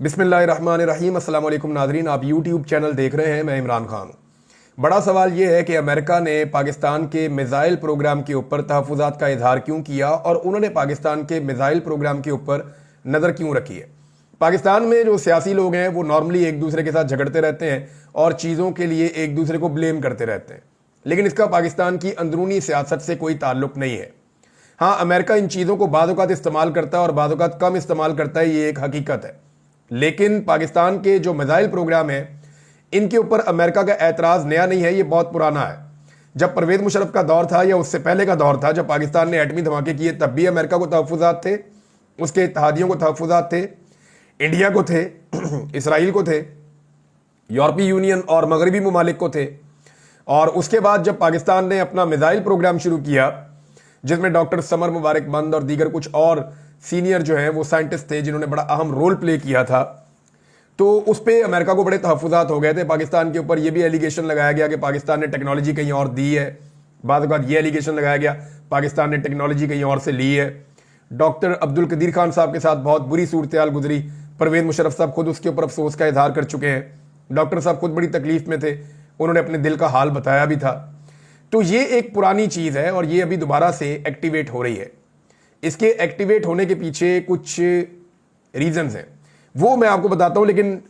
बिस्मिल्लाहिर्रहमानिर्रहीम। अस्सलाम वालेकुम नाज़रीन, आप यूट्यूब चैनल देख रहे हैं। मैं इमरान खान हूँ। बड़ा सवाल ये है कि अमेरिका ने पाकिस्तान के मिज़ाइल प्रोग्राम के ऊपर तहफ़्फ़ुज़ात का इजहार क्यों किया और उन्होंने पाकिस्तान के मिज़ाइल प्रोग्राम के ऊपर नज़र क्यों रखी है। पाकिस्तान में जो सियासी लोग हैं वो नॉर्मली एक दूसरे के साथ झगड़ते रहते हैं और चीज़ों के लिए एक दूसरे को ब्लेम करते रहते हैं, लेकिन इसका पाकिस्तान की अंदरूनी सियासत से कोई ताल्लुक नहीं है। हाँ, अमेरिका इन चीज़ों को बाद औक़ात इस्तेमाल करता है और बाद औक़ात कम इस्तेमाल करता है, ये एक हकीकत है। लेकिन पाकिस्तान के जो मिसाइल प्रोग्राम है इनके ऊपर अमेरिका का एतराज़ नया नहीं है, ये बहुत पुराना है। जब परवेज़ मुशर्रफ का दौर था या उससे पहले का दौर था, जब पाकिस्तान ने एटमी धमाके किए, तब भी अमेरिका को तहफ़्फ़ुज़ात थे, उसके इत्तेहादियों को तहफ़्फ़ुज़ात थे, इंडिया को थे, इसराइल को थे, यूरोपीय यूनियन और मगरबी ममालिक को थे। और उसके बाद जब पाकिस्तान ने अपना मिसाइल प्रोग्राम शुरू किया, जिसमें डॉक्टर समर मुबारकबंद और दीगर कुछ और सीनियर जो हैं वो साइंटिस्ट थे जिन्होंने बड़ा अहम रोल प्ले किया था, तो उस पर अमेरिका को बड़े तहफ़्फ़ुज़ात हो गए थे पाकिस्तान के ऊपर। ये भी एलिगेशन लगाया गया कि पाकिस्तान ने टेक्नोलॉजी कहीं और दी है, बाद बाद ये एलिगेशन लगाया गया पाकिस्तान ने टेक्नोलॉजी कहीं और से ली है। डॉक्टर अब्दुल कदीर खान साहब के साथ बहुत बुरी सूरत हाल गुजरी, परवेज़ मुशर्रफ साहब खुद उसके ऊपर अफसोस का इजहार कर चुके हैं। डॉक्टर साहब खुद बड़ी तकलीफ में थे, उन्होंने अपने दिल का हाल बताया भी था। तो ये एक पुरानी चीज़ है और ये अभी दोबारा से एक्टिवेट हो रही है। इसके एक्टिवेट होने के पीछे कुछ रीजंस हैं, वो मैं आपको बताता हूं, लेकिन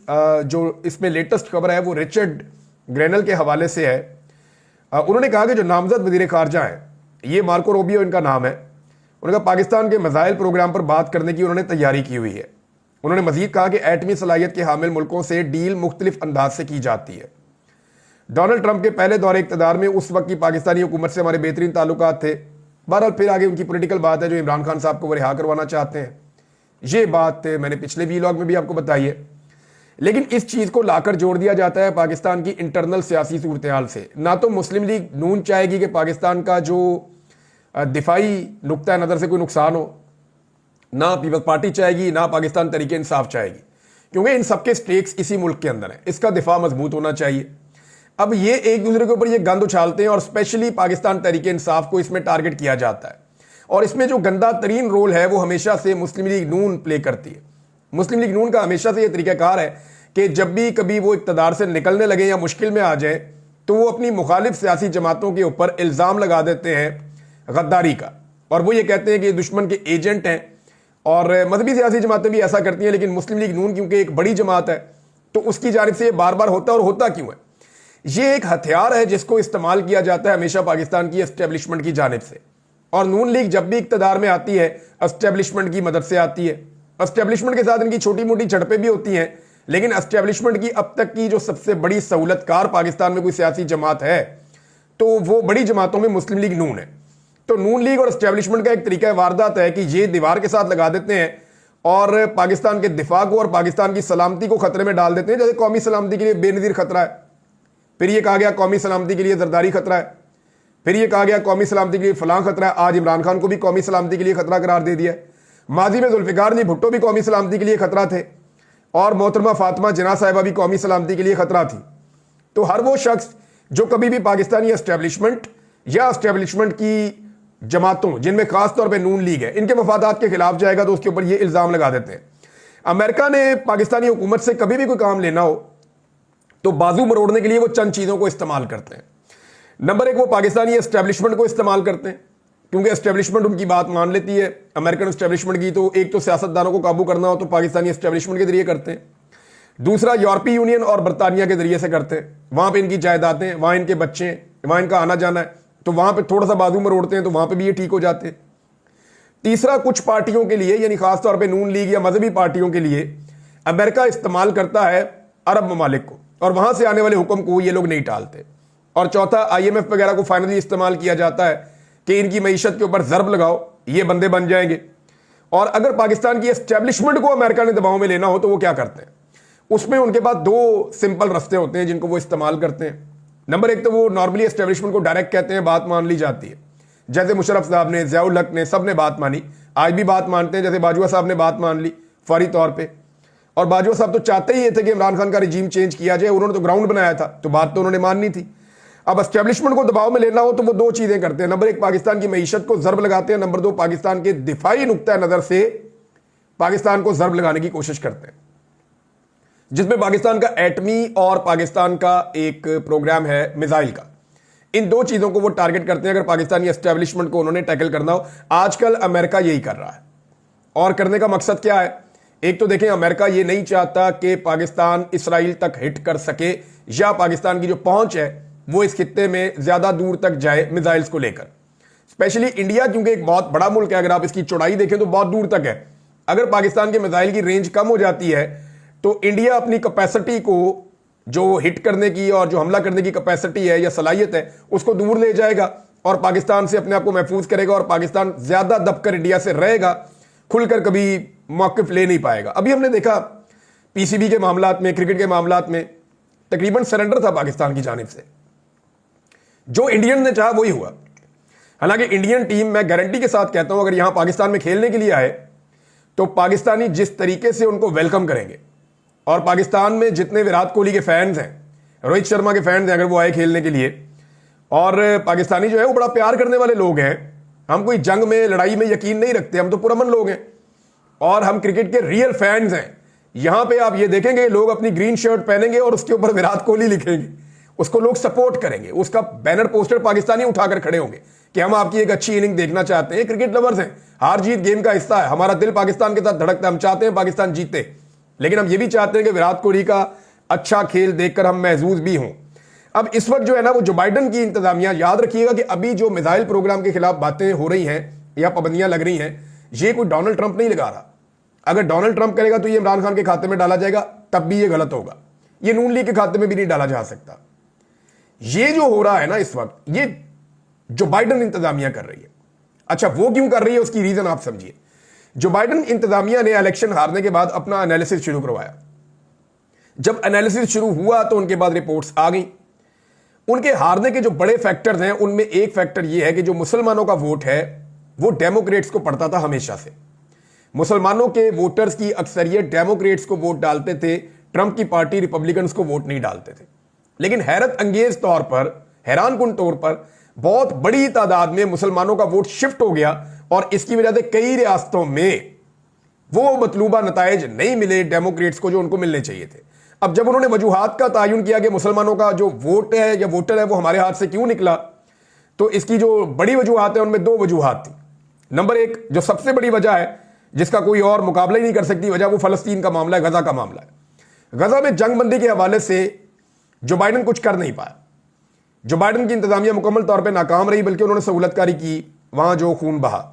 जो इसमें लेटेस्ट खबर है वो रिचर्ड ग्रेनल के हवाले से है। उन्होंने कहा कि जो नामजद वज़ीर ख़ारजा हैं, ये मार्को रूबियो इनका नाम है, उन्होंने कहा पाकिस्तान के मिसाइल प्रोग्राम पर बात करने की उन्होंने तैयारी की हुई है। उन्होंने मजीद कहा कि एटमी सलाहियत के हामिल मुल्कों से डील मुख्तलिफ अंदाज से की जाती है। डोनाल्ड ट्रंप के पहले दौरे इक़्तिदार में उस वक्त की पाकिस्तानी हुकूमत से हमारे बेहतरीन ताल्लुकात थे। बहरहाल फिर आगे उनकी पॉलिटिकल बात है जो इमरान खान साहब को वो रिहा करवाना चाहते हैं। ये बात मैंने पिछले वीलॉग में भी आपको बताई है, लेकिन इस चीज़ को लाकर जोड़ दिया जाता है पाकिस्तान की इंटरनल सियासी सूरत हाल से। ना तो मुस्लिम लीग नून चाहेगी कि पाकिस्तान का जो दिफाई नुक्ता नज़र से कोई नुकसान हो, ना पीपल्स पार्टी चाहेगी, ना पाकिस्तान तरीके इंसाफ चाहेगी, क्योंकि इन सबके स्टेक्स इसी मुल्क के अंदर है। इसका दिफा मजबूत होना चाहिए। अब ये एक दूसरे के ऊपर ये गंद उछालते हैं और स्पेशली पाकिस्तान तरीके इंसाफ को इसमें टारगेट किया जाता है। और इसमें जो गंदा तरीन रोल है वो हमेशा से मुस्लिम लीग नून प्ले करती है। मुस्लिम लीग नून का हमेशा से ये तरीकाकार है कि जब भी कभी वो इक़्तिदार से निकलने लगे या मुश्किल में आ जाए तो वो अपनी मुखालिफ सियासी जमातों के ऊपर इल्ज़ाम लगा देते हैं गद्दारी का, और वो ये कहते हैं कि दुश्मन के एजेंट हैं। और मजहबी सियासी जमातें भी ऐसा करती हैं, लेकिन मुस्लिम लीग नून क्योंकि एक बड़ी जमात है तो उसकी जानिब से ये बार बार होता है। और होता क्यों है? ये एक हथियार है जिसको इस्तेमाल किया जाता है हमेशा पाकिस्तान की एस्टेब्लिशमेंट की जानिब से। और नून लीग जब भी इक़्तिदार में आती है एस्टेब्लिशमेंट की मदद से आती है। एस्टेब्लिशमेंट के साथ इनकी छोटी मोटी झड़पें भी होती हैं, लेकिन एस्टेब्लिशमेंट की अब तक की जो सबसे बड़ी सहूलतकार पाकिस्तान में कोई सियासी जमात है तो वो बड़ी जमातों में मुस्लिम लीग नून है। तो नून लीग और एस्टेब्लिशमेंट का एक तरीका वारदात है कि ये दीवार के साथ लगा देते हैं और पाकिस्तान के दिफा को और पाकिस्तान की सलामती को खतरे में डाल देते हैं। जैसे कौमी सलामती के लिए बेनज़ीर खतरा है, फिर ये कहा गया कौमी सलामती के लिए जरदारी खतरा है, फिर ये कहा गया कौमी सलामती के लिए फलां खतरा है। आज इमरान खान को भी कौमी सलामती के लिए खतरा करार दे दिया। माजी में जुल्फ़िकार जी भुट्टो भी कौमी सलामती के लिए खतरा थे और मोहतरमा फातिमा जिन्ना साहिबा भी कौमी सलामती के लिए खतरा थी। तो हर वो शख्स जो कभी भी पाकिस्तानी एस्टेब्लिशमेंट या एस्टेब्लिशमेंट की जमातों, जिनमें खास तौर पर नून लीग है, इनके मफादात के खिलाफ जाएगा तो उसके ऊपर ये इल्ज़ाम लगा देते हैं। अमेरिका ने पाकिस्तानी हुकूमत से कभी भी कोई काम लेना हो तो बाजू मरोड़ने के लिए वो चंद चीज़ों को इस्तेमाल करते हैं। नंबर एक, वो पाकिस्तानी एस्टेब्लिशमेंट को इस्तेमाल करते हैं, क्योंकि एस्टेब्लिशमेंट उनकी बात मान लेती है। अमेरिकन एस्टेब्लिशमेंट की तो एक तो सियासतदानों को काबू करना हो तो पाकिस्तानी एस्टेब्लिशमेंट के जरिए करते हैं। दूसरा, यूरोपीय यूनियन और बरतानिया के जरिए से करते हैं। वहाँ पर इनकी जायदादें, वहाँ इनके बच्चे हैं, वहाँ इनका आना जाना है, तो वहाँ पर थोड़ा सा बाजू मरोड़ते हैं तो वहाँ पर भी ये ठीक हो जाते हैं। तीसरा, कुछ पार्टियों के लिए यानी खासतौर पर नून लीग या मजहबी पार्टियों के लिए अमेरिका इस्तेमाल करता है अरब ममालिक को, और वहाँ से आने वाले हुक्म को ये लोग नहीं टालते। और चौथा, IMF वगैरह को फाइनली इस्तेमाल किया जाता है कि इनकी मईशत के ऊपर ज़रब लगाओ, ये बंदे बन जाएंगे। और अगर पाकिस्तान की एस्टेब्लिशमेंट को अमेरिका ने दबाव में लेना हो तो वो क्या करते हैं? उसमें उनके पास दो सिंपल रास्ते होते हैं जिनको वो इस्तेमाल करते हैं। नंबर एक, तो वो नॉर्मली एस्टेब्लिशमेंट को डायरेक्ट कहते हैं, बात मान ली जाती है। जैसे मुशर्रफ साहब ने, ज़ियाउल हक ने, सब ने बात मानी, आज भी बात मानते हैं। जैसे बाजवा साहब ने बात मान ली फौरी तौर पर, और बाजवा साहब तो चाहते ही ये थे कि इमरान खान का रिजीम चेंज किया जाए, उन्होंने तो ग्राउंड बनाया था, तो बात तो उन्होंने माननी थी। अब एस्टेब्लिशमेंट को दबाव में लेना हो तो वो दो चीज़ें करते हैं। नंबर एक, पाकिस्तान की मईशत को ज़रब लगाते हैं। नंबर दो, पाकिस्तान के दिफाई नुक्ता नज़र से पाकिस्तान को ज़रब लगाने की कोशिश करते हैं। जिसमें पाकिस्तान का एटमी और पाकिस्तान का एक प्रोग्राम है मिसाइल का। इन दो चीजों को वो टारगेट करते हैं अगर पाकिस्तानी एस्टेब्लिशमेंट को उन्होंने टैकल करना हो। आजकल अमेरिका यही कर रहा है और करने का मकसद क्या है? एक तो देखें, अमेरिका ये नहीं चाहता कि पाकिस्तान इसराइल तक हिट कर सके या पाकिस्तान की जो पहुंच है वो इस खित्ते में ज्यादा दूर तक जाए मिसाइल्स को लेकर। स्पेशली इंडिया क्योंकि एक बहुत बड़ा मुल्क है, अगर आप इसकी चौड़ाई देखें तो बहुत दूर तक है। अगर पाकिस्तान के मिसाइल की रेंज कम हो जाती है तो इंडिया अपनी कैपेसिटी को जो हिट करने की और जो हमला करने की कैपेसिटी है या सलाहियत है उसको दूर ले जाएगा और पाकिस्तान से अपने आप को महफूज करेगा और पाकिस्तान ज्यादा दबकर इंडिया से रहेगा, खुलकर कभी मौकिफ ले नहीं पाएगा। अभी हमने देखा पीसीबी के मामलात में, क्रिकेट के मामलात में तकरीबन सरेंडर था पाकिस्तान की जानिब से। जो इंडियन ने चाहा वही हुआ। हालांकि इंडियन टीम, मैं गारंटी के साथ कहता हूं, अगर यहां पाकिस्तान में खेलने के लिए आए तो पाकिस्तानी जिस तरीके से उनको वेलकम करेंगे और पाकिस्तान में जितने विराट कोहली के फैंस हैं, रोहित शर्मा के फैंस हैं, अगर वो आए खेलने के लिए, और पाकिस्तानी जो है वो बड़ा प्यार करने वाले लोग हैं। हम कोई जंग में, लड़ाई में यकीन नहीं रखते, हम तो पुरअमन लोग हैं और हम क्रिकेट के रियल फैंस हैं। यहां पे आप ये देखेंगे लोग अपनी ग्रीन शर्ट पहनेंगे और उसके ऊपर विराट कोहली लिखेंगे, उसको लोग सपोर्ट करेंगे, उसका बैनर पोस्टर पाकिस्तानी उठाकर खड़े होंगे कि हम आपकी एक अच्छी इनिंग देखना चाहते हैं। क्रिकेट लवर्स हैं, हार जीत गेम का हिस्सा है, हमारा दिल पाकिस्तान के साथ धड़कता है, हम चाहते हैं पाकिस्तान जीते, लेकिन हम ये भी चाहते हैं कि विराट कोहली का अच्छा खेल देखकर हम महजूज भी हों। अब इस वक्त जो है ना वो जो बाइडन की इंतजामिया, याद रखिएगा कि अभी जो मिसाइल प्रोग्राम के खिलाफ बातें हो रही हैं या पाबंदियां लग रही हैं, ये कोई डोनाल्ड ट्रंप नहीं लगा रहा। अगर डोनाल्ड ट्रंप करेगा तो ये इमरान खान के खाते में डाला जाएगा, तब भी ये गलत होगा। ये नून लीग के खाते में भी नहीं डाला जा सकता। ये जो हो रहा है ना इस वक्त, ये जो बाइडन इंतजामिया कर रही है, अच्छा वो क्यों कर रही है उसकी रीजन आप समझिए। जो बाइडन इंतजामिया ने इलेक्शन हारने के बाद अपना एनालिसिस शुरू करवाया। जब एनालिसिस शुरू हुआ तो उनके बाद रिपोर्ट्स आ गई। उनके हारने के जो बड़े फैक्टर्स हैं उनमें एक फैक्टर यह है कि जो मुसलमानों का वोट है वो डेमोक्रेट्स को पड़ता था हमेशा से। मुसलमानों के वोटर्स की अक्सरियत डेमोक्रेट्स को वोट डालते थे, ट्रंप की पार्टी रिपब्लिकन्स को वोट नहीं डालते थे। लेकिन हैरत अंगेज तौर पर, हैरानकुन तौर पर बहुत बड़ी तादाद में मुसलमानों का वोट शिफ्ट हो गया और इसकी वजह से कई रियासतों में वो मतलूबा नताइज नहीं मिले डेमोक्रेट्स को जो उनको मिलने चाहिए थे। अब जब उन्होंने वजूहात का तायुन किया कि मुसलमानों का जो वोट है या वोटर है वो हमारे हाथ से क्यों निकला, तो इसकी जो बड़ी वजूहात है उनमें दो वजूहात थी। नंबर एक, जो सबसे बड़ी वजह है जिसका कोई और मुकाबला ही नहीं कर सकती वजह, वो फलस्तीन का मामला है, गजा का मामला है। गजा में जंगबंदी के हवाले से जो बाइडन कुछ कर नहीं पाया। जो बाइडन की इंतजामिया मुकम्मल तौर पर नाकाम रही, बल्कि उन्होंने सहूलतकारी की वहां जो खून बहा।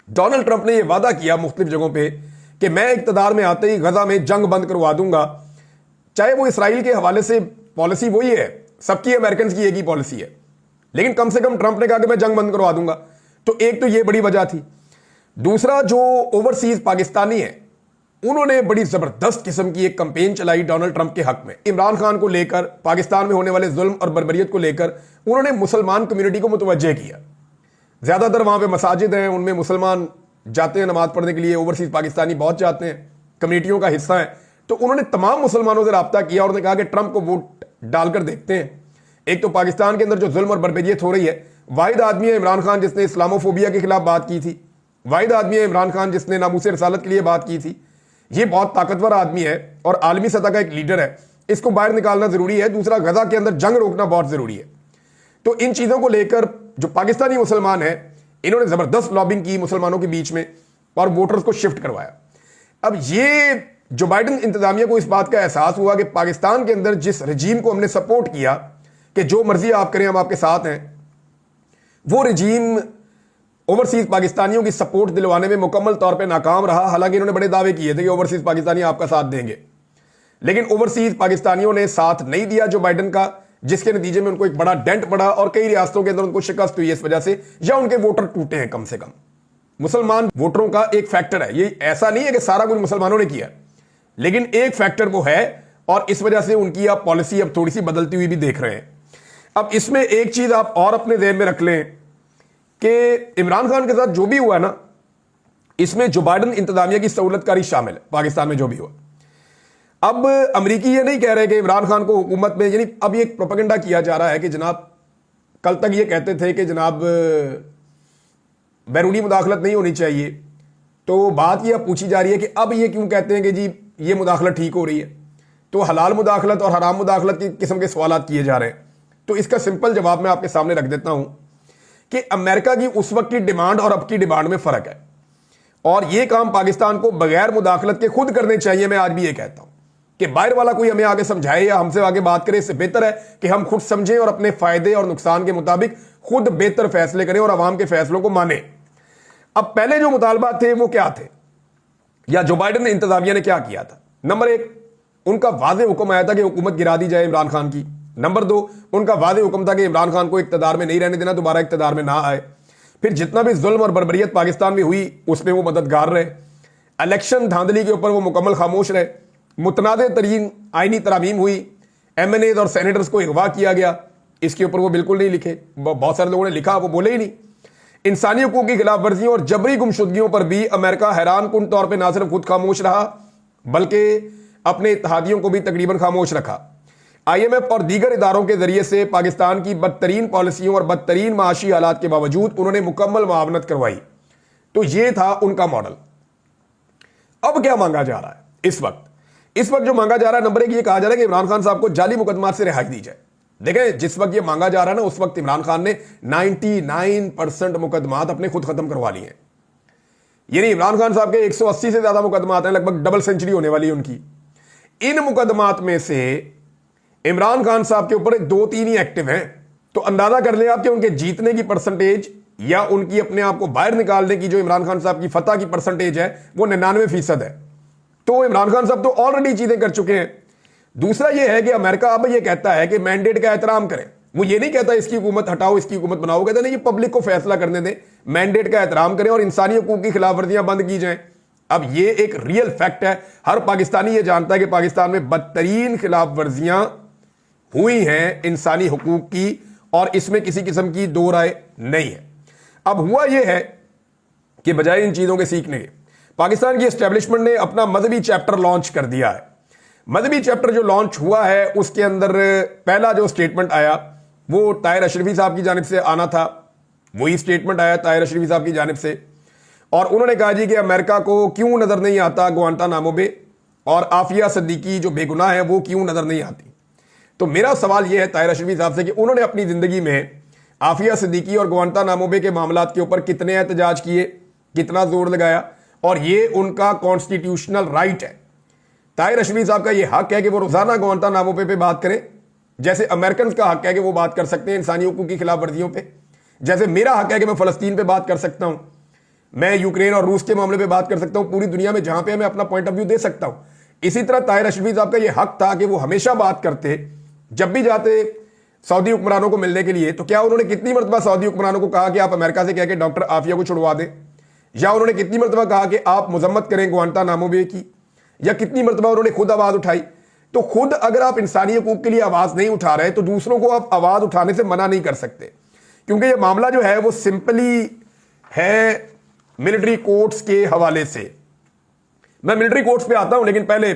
डोनाल्ड ट्रंप ने यह वादा किया मुख्तलिफ जगहों पर कि मैं इक़्तिदार में आते ही गजा में जंग बंद करवा दूंगा। चाहे वो इसराइल के हवाले से पॉलिसी वही है, सबकी अमेरिकन की एक ही पॉलिसी है, लेकिन कम से कम ट्रंप ने कहा कि मैं जंग बंद करवा दूंगा। तो एक तो ये बड़ी वजह थी। दूसरा, जो ओवरसीज पाकिस्तानी है उन्होंने बड़ी जबरदस्त किस्म की एक कैंपेन चलाई डोनाल्ड ट्रंप के हक में। इमरान खान को लेकर, पाकिस्तान में होने वाले जुल्म और बर्बरियत को लेकर उन्होंने मुसलमान कम्युनिटी को मुतवज्जे किया। ज्यादातर वहां पे मसाजिद हैं, उनमें मुसलमान जाते हैं नमाज पढ़ने के लिए, ओवरसीज पाकिस्तानी बहुत जाते हैं, कम्युनिटियों का हिस्सा है। तो उन्होंने तमाम मुसलमानों से रब्ता किया और उन्होंने कहा कि ट्रंप को वोट डालकर देखते हैं। एक तो पाकिस्तान के अंदर जो जुल्म और बर्बरियत हो रही है, वाहिद आदमी है इमरान खान जिसने इस्लामोफोबिया के खिलाफ बात की थी, वाहिद आदमी है इमरान खान जिसने नामूस रसालत के लिए बात की थी। ये बहुत ताकतवर आदमी है और आलमी सतह का एक लीडर है, इसको बाहर निकालना जरूरी है। दूसरा, गजा के अंदर जंग रोकना बहुत जरूरी है। तो इन चीजों को लेकर जो पाकिस्तानी मुसलमान है इन्होंने जबरदस्त लॉबिंग की मुसलमानों के बीच में और वोटर्स को शिफ्ट करवाया। अब ये जो बाइडन इंतजामिया को इस बात का एहसास हुआ कि पाकिस्तान के अंदर जिस रजीम को हमने सपोर्ट किया कि जो मर्जी आप करें हम आपके साथ हैं, वो रजीम ओवरसीज पाकिस्तानियों की सपोर्ट दिलवाने में मुकम्मल तौर पे नाकाम रहा। हालांकि इन्होंने बड़े दावे किए थे कि ओवरसीज पाकिस्तानी आपका साथ देंगे, लेकिन ओवरसीज पाकिस्तानियों ने साथ नहीं दिया जो बाइडन का, जिसके नतीजे में उनको एक बड़ा डेंट पड़ा और कई रियासतों के अंदर उनको शिकस्त हुई इस वजह से, या उनके वोटर टूटे हैं। कम से कम मुसलमान वोटरों का एक फैक्टर है, ये ऐसा नहीं है कि सारा कुछ मुसलमानों ने किया, लेकिन एक फैक्टर वो है और इस वजह से उनकी अब पॉलिसी अब थोड़ी सी बदलती हुई भी देख रहे हैं। अब इसमें एक चीज आप और अपने ज़हन में रख लें कि इमरान खान के साथ जो भी हुआ ना, इसमें जो बाइडन इंतजामिया की सहूलतकारी शामिल है पाकिस्तान में जो भी हुआ। अब अमरीकी ये नहीं कह रहे कि इमरान खान को हुकूमत में, यानी अब ये प्रोपेगेंडा किया जा रहा है कि जनाब, कल तक ये कहते थे कि जनाब बैरूनी मुदाखलत नहीं होनी चाहिए, तो बात ये अब पूछी जा रही है कि अब ये क्यों कहते हैं कि जी ये मुदाखलत ठीक हो रही है। तो हलाल मुदाखलत और हराम मुदाखलत की किस्म के सवालात किए जा रहे हैं। तो इसका सिंपल जवाब मैं आपके सामने रख देता हूं कि अमेरिका की उस वक्त की डिमांड और अब की डिमांड में फर्क है, और यह काम पाकिस्तान को बगैर मुदाखलत के खुद करने चाहिए। मैं आज भी ये कहता हूं कि बाहर वाला कोई हमें आगे समझाए या हमसे आगे बात करे, इससे बेहतर है कि हम खुद समझें और अपने फायदे और नुकसान के मुताबिक खुद बेहतर फैसले करें और आवाम के फैसलों को माने। अब पहले जो मुतालबात थे वो क्या थे, या जो बाइडेन इंतजामिया ने क्या किया था? नंबर एक, उनका वाज़ेह हुक्म आया था कि हुकूमत गिरा दी जाए इमरान खान की। नंबर दो, उनका वाज़ेह हुक्म था कि इमरान खान को इक़्तिदार में नहीं रहने देना, दोबारा इक़्तिदार में ना आए। फिर जितना भी जुल्म और बर्बरियत पाकिस्तान में हुई उसमें वो मददगार रहे। इलेक्शन धांधली के ऊपर वो मुकम्मल खामोश रहे। मुतनाज़ तरीन आइनी तरामीम हुई, MNAs और सेनेटर्स को अगवा किया गया, इसके ऊपर वो बिल्कुल नहीं लिखे। बहुत सारे लोगों ने लिखा, वो बोले ही नहीं। इंसानी हुकूक की खिलाफ वर्जियों और जबरी गुमशुदगियों पर भी अमेरिका हैरान कुन तौर पर ना सिर्फ खुद खामोश रहा बल्कि अपने इत्तेहादियों को भी तकरीबन खामोश रखा। IMF और दीगर इदारों के जरिए से पाकिस्तान की बदतरीन पॉलिसियों और बदतरीन माशी हालात के बावजूद उन्होंने मुकम्मल मुआवनत करवाई। तो यह था उनका मॉडल। अब क्या मांगा जा रहा है इस वक्त जो मांगा जा रहा है, नंबर एक, ये कहा जा रहा है कि इमरान खान साहब को जाली मुकदमात से रिहाई दी जाए। देखें, जिस वक्त ये मांगा जा रहा है ना, उस वक्त इमरान खान ने 99% मुकदमात अपने खुद खत्म करवा लिए हैं। यानी इमरान खान साहब के 180 से ज्यादा मुकदमात हैं, लगभग डबल सेंचुरी होने वाली है उनकी। इन मुकदमात में से इमरान खान साहब के ऊपर 2-3 ही एक्टिव हैं। तो अंदाजा कर ले आप कि उनके जीतने की परसेंटेज या उनकी अपने आप को बाहर निकालने की जो इमरान खान साहब की फतह की परसेंटेज है वो 99% है। तो इमरान खान साहब तो ऑलरेडी चीजें कर चुके हैं। दूसरा यह है कि अमेरिका अब यह कहता है कि मैंडेट का एहतराम करें। वो ये नहीं कहता इसकी हुकूमत हटाओ, इसकी हुकूमत बनाओ, कहते नहीं, ये पब्लिक को फैसला करने दें, मैंडेट का एहतराम करें और इंसानी हुकूक की खिलाफ वर्जियां बंद की जाएं। अब ये एक रियल फैक्ट है, हर पाकिस्तानी ये जानता है कि पाकिस्तान में बदतरीन खिलाफ वर्जियां हुई हैं इंसानी हुकूक की, और इसमें किसी किस्म की दो राय नहीं है। अब हुआ यह है कि बजाय इन चीजों के सीखने के, पाकिस्तान की एस्टेब्लिशमेंट ने अपना मजहबी चैप्टर लॉन्च कर दिया है। मजहबी चैप्टर जो लॉन्च हुआ है उसके अंदर पहला जो स्टेटमेंट आया वो ताहिर अशरफी साहब की जानिब से आना था। वही स्टेटमेंट आया ताहिर अशरफी साहब की जानिब से, और उन्होंने कहा जी कि अमेरिका को क्यों नजर नहीं आता ग्वांटानामो बे, और आफिया सिद्दीकी जो बेगुनाह है वो क्यों नजर नहीं आती। तो मेरा सवाल यह है ताहिर अशरफी साहब से कि उन्होंने अपनी जिंदगी में आफिया सिद्दीकी और ग्वांटानामो बे के मामलात के ऊपर कितने एहतजाज किए, कितना जोर लगाया, और ये उनका कॉन्स्टिट्यूशनल राइट है। ताहिर अशरफी साहब का ये हक है कि वो रोजाना ग्वांटानामो पे बात करें, जैसे अमेरिकन का हक है कि वो बात कर सकते हैं इंसानी हुकूक की खिलाफ वर्जियों पे, जैसे मेरा हक है कि मैं फलस्तीन पे बात कर सकता हूं, मैं यूक्रेन और रूस के मामले पे बात कर सकता हूं, पूरी दुनिया में जहां पे मैं अपना पॉइंट ऑफ व्यू दे सकता हूं। इसी तरह ताहिर अशरफी साहब का ये हक था कि वो हमेशा बात करते, जब भी जाते सऊदी हुक्मरानों को मिलने के लिए, तो क्या उन्होंने कितनी मरतबा सऊदी हुक्मरानों को कहा कि आप अमेरिका से कह के डॉक्टर आफिया को छुड़वा दें, या उन्होंने कितनी मरतबा कहा कि आप मजम्मत करें ग्वांटानामो बे की, या कितनी मरतबा उन्होंने खुद आवाज उठाई। तो खुद अगर आप इंसानी हुकूक के लिए आवाज नहीं उठा रहे तो दूसरों को आप आवाज उठाने से मना नहीं कर सकते, क्योंकि यह मामला जो है वो सिंपली है मिलिट्री कोर्ट्स के हवाले से। मैं मिलिट्री कोर्ट्स पे आता हूं, लेकिन पहले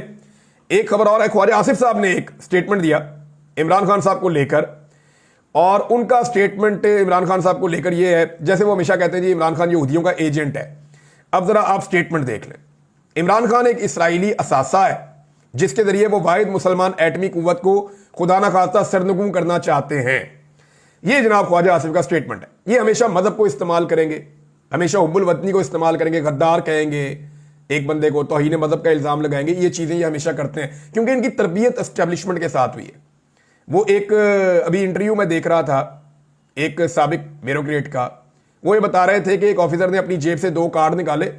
एक खबर और है। ख्वाजा आसिफ साहब ने एक स्टेटमेंट दिया इमरान खान साहब को लेकर, और उनका स्टेटमेंट इमरान खान साहब को लेकर यह है, जैसे वो हमेशा कहते हैं जी इमरान खान यहूदियों का एजेंट है। अब जरा आप स्टेटमेंट देख लें। इमरान खान एक इसराइली असासा है जिसके जरिए वो वाहिद मुसलमान एटमी कुव्वत को खुदा ना खास्ता सरनगू करना चाहते हैं। ये जनाब ख्वाजा आसिफ का स्टेटमेंट है। ये हमेशा मजहब को इस्तेमाल करेंगे, हमेशा हुब्बुल वतनी को इस्तेमाल करेंगे, गद्दार कहेंगे एक बंदे को, तौहीन मजहब का इल्जाम लगाएंगे। ये चीजें ये हमेशा करते हैं क्योंकि इनकी तरबियत एस्टेब्लिशमेंट के साथ हुई है। वो एक अभी इंटरव्यू में देख रहा था एक साबिक ब्यूरोक्रेट का, वो ये बता रहे थे कि एक ऑफिसर ने अपनी जेब से 2 कार्ड निकाले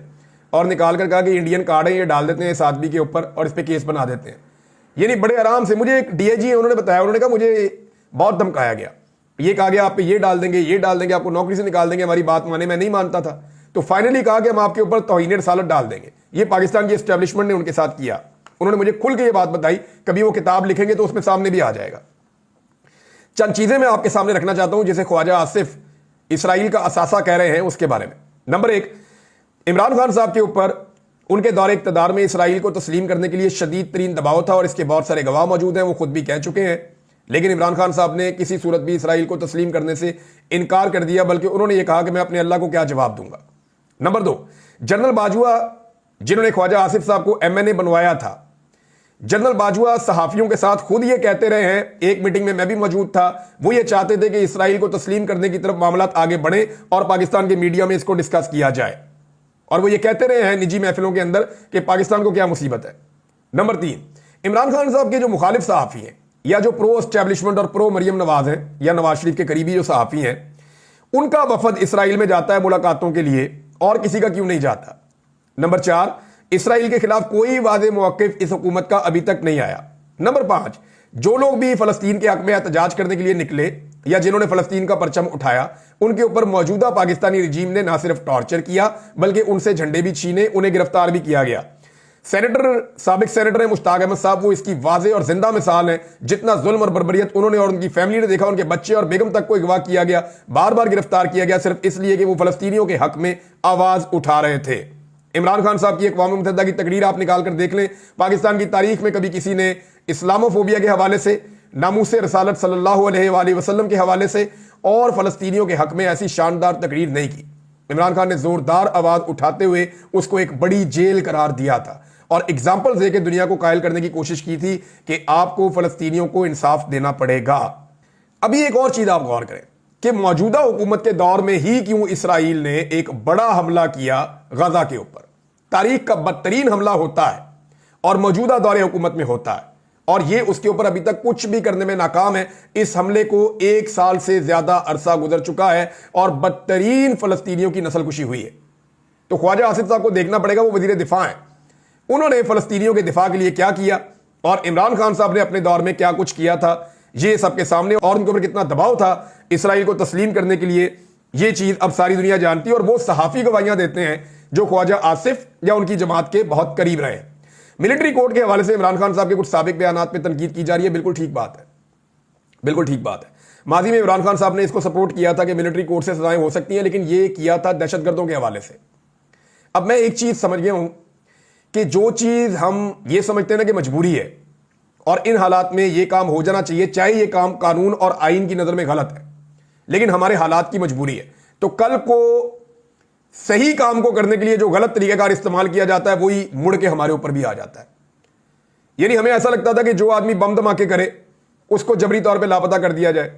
और निकाल कर कहा कि इंडियन कार्ड है, ये डाल देते हैं इस आदमी के ऊपर और इस पर केस बना देते हैं। यानी बड़े आराम से, मुझे एक DIG है उन्होंने बताया, उन्होंने कहा मुझे बहुत धमकाया गया, ये कहा गया आप पे ये डाल देंगे, ये डाल देंगे, आपको नौकरी से निकाल देंगे, हमारी बात माने। मैं नहीं मानता था, तो फाइनली कहा कि हम आपके ऊपर तौहीन रसालत डाल देंगे। ये पाकिस्तान की एस्टेब्लिशमेंट ने उनके साथ किया। उन्होंने मुझे खुल के ये बात बताई, कभी वो किताब लिखेंगे तो उसमें सामने भी आ जाएगा। चंद चीजें मैं आपके सामने रखना चाहता हूं जिसे ख्वाजा आसिफ इसराइल का असासा कह रहे हैं उसके बारे में। नंबर एक, इमरान खान साहब के ऊपर उनके दौरे इक़्तिदार में इसराइल को तस्लीम करने के लिए शदीद तरीन दबाव था और इसके बहुत सारे गवाह मौजूद हैं, वो खुद भी कह चुके हैं। लेकिन इमरान खान साहब ने किसी सूरत भी इसराइल को तस्लीम करने से इनकार कर दिया, बल्कि उन्होंने ये कहा कि मैं अपने अल्लाह को क्या जवाब दूंगा। नंबर 2, जनरल बाजुआ जिन्होंने ख्वाजा आसिफ साहब को MNA बनवाया था, जनरल बाजवा सहाफियों के साथ खुद ये कहते रहे हैं, एक मीटिंग में मैं भी मौजूद था, वो ये चाहते थे कि इसराइल को तस्लीम करने की तरफ मामला आगे बढ़े और पाकिस्तान के मीडिया में इसको डिस्कस किया जाए। और वो ये कहते रहे हैं निजी महफिलों के अंदर कि पाकिस्तान को क्या मुसीबत है। नंबर 3, इमरान खान साहब के जो मुखालिफ सहाफी हैं या जो प्रो एस्टैब्लिशमेंट और प्रो मरियम नवाज हैं या नवाज शरीफ के करीबी जो सहाफी हैं, उनका वफद इसराइल में जाता है मुलाकातों के लिए, और किसी का क्यों नहीं जाता। नंबर 4, इसराइल के खिलाफ कोई वादे मौक़िफ़ इस हुकूमत का अभी तक नहीं आया। नंबर 5, जो लोग भी फलस्तीन के हक में एहतजाज करने के लिए निकले या जिन्होंने फलस्तीन का परचम उठाया, उनके ऊपर मौजूदा पाकिस्तानी रिजीम ने ना सिर्फ टॉर्चर किया बल्कि उनसे झंडे भी छीने, उन्हें गिरफ्तार भी किया गया। साबिक सेनेटर मुश्ताक अहमद साहब वो इसकी वाज़ेह और जिंदा मिसाल हैं। जितना जुल्म और बर्बरियत उन्होंने और उनकी फैमिली ने देखा, उनके बच्चे और बेगम तक को अगवा किया गया, बार बार गिरफ्तार किया गया, सिर्फ इसलिए कि वो फलस्तीनियों के हक में आवाज उठा रहे थे। इमरान खान साहब की अक़वाम मुत्तहिदा की तकरीर आप निकाल कर देख लें, पाकिस्तान की तारीख में कभी किसी ने इस्लामोफोबिया के हवाले से, नामूसे रसालत सल्लल्लाहु अलैहि वसल्लम के हवाले से और फलस्तीनियों के हक में ऐसी शानदार तकरीर नहीं की। इमरान खान ने जोरदार आवाज उठाते हुए उसको एक बड़ी जेल करार दिया था और एग्जाम्पल देकर दुनिया को कायल करने की कोशिश की थी कि आपको फलस्तीनियों को इंसाफ देना पड़ेगा। अभी एक और चीज आप गौर करें कि मौजूदा हुकूमत के दौर में ही क्यों इसराइल ने एक बड़ा हमला किया गजा के ऊपर। तारीख का बदतरीन हमला होता है और मौजूदा दौरे हुकूमत में होता है, और ये उसके ऊपर अभी तक कुछ भी करने में नाकाम है। इस हमले को 1 साल से ज्यादा अरसा गुजर चुका है और बदतरीन फलस्तीनियों की नस्लकुशी हुई है। तो ख्वाजा आसिफ साहब को देखना पड़ेगा, वो वजीर दिफा है, उन्होंने फलस्तीनियों के दिफा के लिए क्या किया और इमरान खान साहब ने अपने दौर में क्या कुछ किया था, ये सबके सामने, और उनके ऊपर कितना दबाव था इसराइल को तस्लीम करने के लिए, ये चीज अब सारी दुनिया जानती है। और वो सहाफी गवाहियां देते हैं जो ख्वाजा आसिफ या उनकी जमात के बहुत करीब रहे। मिलिट्री कोर्ट के हवाले से इमरान खान साहब के कुछ साबिक बयानात पे तनकीद की जा रही है, बिल्कुल ठीक बात है, बिल्कुल ठीक बात है। माजी में इमरान खान साहब ने इसको सपोर्ट किया था कि मिलिट्री कोर्ट से सजाएं हो सकती हैं, लेकिन ये किया था दहशतगर्दों के हवाले से। अब मैं एक चीज समझ गया हूं कि जो चीज हम ये समझते हैं ना कि मजबूरी है और इन हालात में ये काम हो जाना चाहिए, चाहे ये काम कानून और आइन की नजर में गलत है, लेकिन हमारे हालात की मजबूरी है, तो कल को सही काम को करने के लिए जो गलत तरीकेकार इस्तेमाल किया जाता है वही मुड़ के हमारे ऊपर भी आ जाता है। यानी हमें ऐसा लगता था कि जो आदमी बम धमाके करे उसको जबरी तौर पे लापता कर दिया जाए,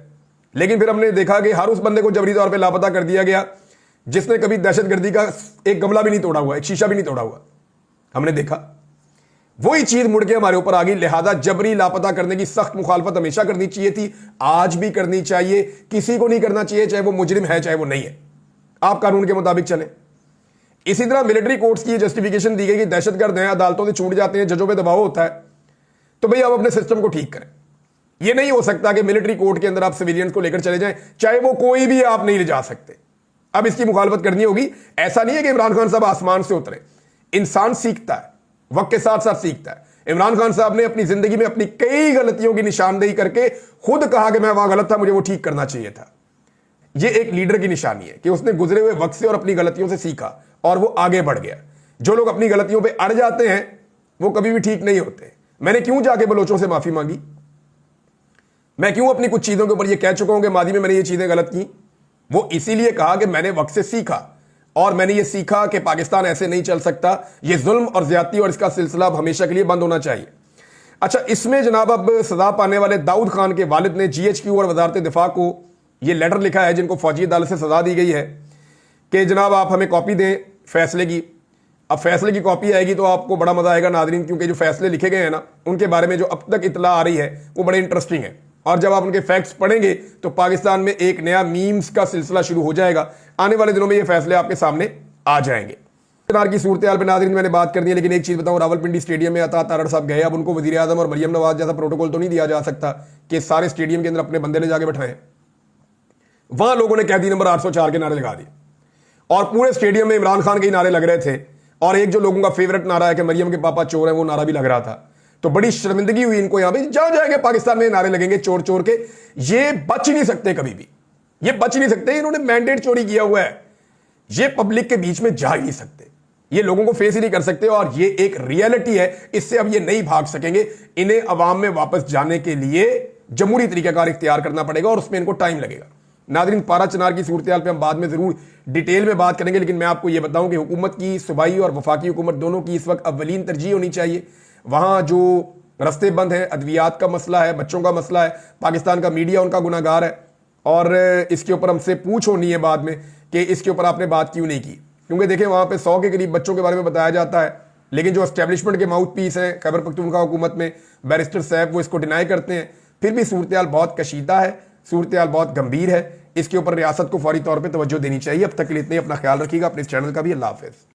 लेकिन फिर हमने देखा कि हर उस बंदे को जबरी तौर पे लापता कर दिया गया जिसने कभी दहशतगर्दी का एक गमला भी नहीं तोड़ा हुआ, एक शीशा भी नहीं तोड़ा हुआ। हमने देखा वही चीज मुड़ के हमारे ऊपर आ गई। लिहाजा जबरी लापता करने की सख्त मुखालफत हमेशा करनी चाहिए थी, आज भी करनी चाहिए। किसी को नहीं करना चाहिए, चाहे वो मुजरिम है चाहे वो नहीं है, आप कानून के मुताबिक चलें। इसी तरह मिलिट्री कोर्ट्स की जस्टिफिकेशन दी गई कि दहशतगर्द हैं, अदालतों से छूट जाते हैं, जजों पे दबाव होता है, तो भाई आप अपने सिस्टम को ठीक करें। यह नहीं हो सकता कि मिलिट्री कोर्ट के अंदर आप सिविलियंस को लेकर चले जाएं, चाहे वो कोई भी, आप नहीं ले जा सकते। अब इसकी मुखालफत करनी होगी। ऐसा नहीं है कि इमरान खान साहब आसमान से उतरे, इंसान सीखता है, वक्त के साथ साथ सीखता है। इमरान खान साहब ने अपनी जिंदगी में अपनी कई गलतियों की निशानदेही करके खुद कहा कि मैं वहां गलत था, मुझे वो ठीक करना चाहिए था। यह एक लीडर की निशानी है कि उसने गुजरे हुए वक्त से और अपनी गलतियों से सीखा और वो आगे बढ़ गया। जो लोग अपनी गलतियों पे अड़ जाते हैं वो कभी भी ठीक नहीं होते। मैंने क्यों जाके बलोचों से माफी मांगी, मैं क्यों अपनी कुछ चीजों के ऊपर ये कह चुका हूं कि मादी में मैंने ये चीजें गलत की, वो इसीलिए कहा कि मैंने वक्त से सीखा और मैंने ये सीखा कि पाकिस्तान ऐसे नहीं चल सकता, ये जुल्म और ज्यादती और इसका सिलसिला अब हमेशा के लिए बंद होना चाहिए। अच्छा, इसमें जनाब अब सजा पाने वाले दाऊद खान के वालिद ने GHQ और वजारत दिफा को ये लेटर लिखा है, जिनको फौजी अदालत से सजा दी गई है कि जनाब आप हमें कॉपी दें फैसले की। अब फैसले की कॉपी आएगी तो आपको बड़ा मजा आएगा नाज़रीन, क्योंकि जो फैसले लिखे गए हैं ना उनके बारे में जो अब तक इतला आ रही है वो बड़े इंटरेस्टिंग है, और जब आप उनके फैक्ट्स पढ़ेंगे तो पाकिस्तान में एक नया मीम्स का सिलसिला शुरू हो जाएगा। आने वाले दिनों में ये फैसले आपके सामने आ जाएंगे। की सूरत हाल पर नाज़रीन मैंने बात कर दी है, लेकिन एक चीज बताऊं, रावलपिंडी स्टेडियम में अता तारड़ साहब गए, अब उनको वजीर आजम और मरियम नवाज जैसा प्रोटोकॉल तो नहीं दिया जा सकता कि सारे स्टेडियम के अंदर अपने बंदे ले जाके बैठाएं। वहां लोगों ने कैदी नंबर 804 के नारे लगा दिए और पूरे स्टेडियम में इमरान खान के नारे लग रहे थे, और एक जो लोगों का फेवरेट नारा है कि मरियम के पापा चोर है, वो नारा भी लग रहा था। तो बड़ी शर्मिंदगी हुई इनको, यहां पे जहां जाएंगे पाकिस्तान में नारे लगेंगे चोर चोर के। ये बच नहीं सकते, कभी भी ये बच नहीं सकते। इन्होंने मैंडेट चोरी किया हुआ है, ये पब्लिक के बीच में जा ही नहीं सकते, ये लोगों को फेस ही नहीं कर सकते, और ये एक रियलिटी है, इससे अब ये नहीं भाग सकेंगे। इन्हें अवाम में वापस जाने के लिए जमहूरी तरीकाकार इख्तियार करना पड़ेगा और उसमें इनको टाइम लगेगा। नाज़रीन, पारा चनार की सूरत हाल पे हम बाद में जरूर डिटेल में बात करेंगे, लेकिन मैं आपको यह बताऊं कि हुकूमत की सूबाई और वफाकी हुकूमत दोनों की इस वक्त अव्वलीन तरजीह होनी चाहिए। वहां जो रास्ते बंद हैं, अद्वियात का मसला है, बच्चों का मसला है, पाकिस्तान का मीडिया उनका गुनाहगार है और इसके ऊपर हमसे पूछ होनी है बाद में कि इसके ऊपर आपने बात क्यों नहीं की। क्योंकि देखें वहाँ पे 100 के करीब बच्चों के बारे में बताया जाता है, लेकिन जो एस्टेब्लिशमेंट के माउथ पीस हैं खैबर पख्तूनख्वा हुकूमत में, बैरिस्टर साहब, वो इसको डिनाई करते हैं। फिर भी सूरत हाल बहुत कशीदा है, सूरत हाल बहुत गंभीर है, इसके ऊपर रियासत को फौरी तौर पर तवज्जो देनी चाहिए। अब तक के लिए इतने, अपना ख्याल रखिएगा, अपने इस चैनल का भी। अल्लाह हाफिज़।